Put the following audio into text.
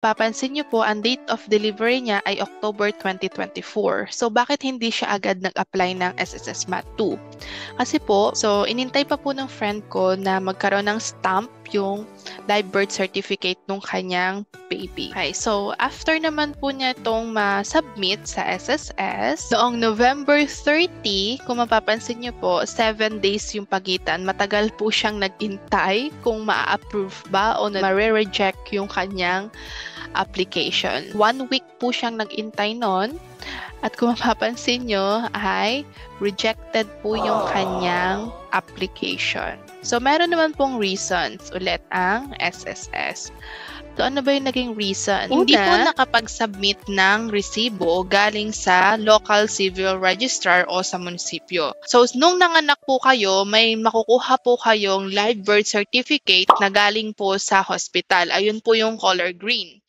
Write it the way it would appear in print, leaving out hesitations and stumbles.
papansin niyo po, ang date of delivery niya ay October 2024. So, bakit hindi siya agad nag-apply ng SSS Mat 2? Kasi po, so, inintay pa po ng friend ko na magkaroon ng stamp yung live birth certificate nung kanyang baby. Okay, so, after naman po niya itong ma-submit sa SSS, noong November 30, kung mapapansin niyo po, 7 days yung pagitan. Matagal po siyang nag-intay kung ma-approve ba o ma-reject yung kanyang application. 1 week po siyang nag-intay noon. At kung mapapansin nyo, ay rejected po yung kanyang application. So, meron naman pong reasons ulit ang SSS. So, ano ba yung naging reason? Hindi po nakapag-submit ng resibo galing sa local civil registrar o sa munisipyo. So, nung nanganak po kayo, may makukuha po kayong live birth certificate na galing po sa hospital. Ayun po yung color green.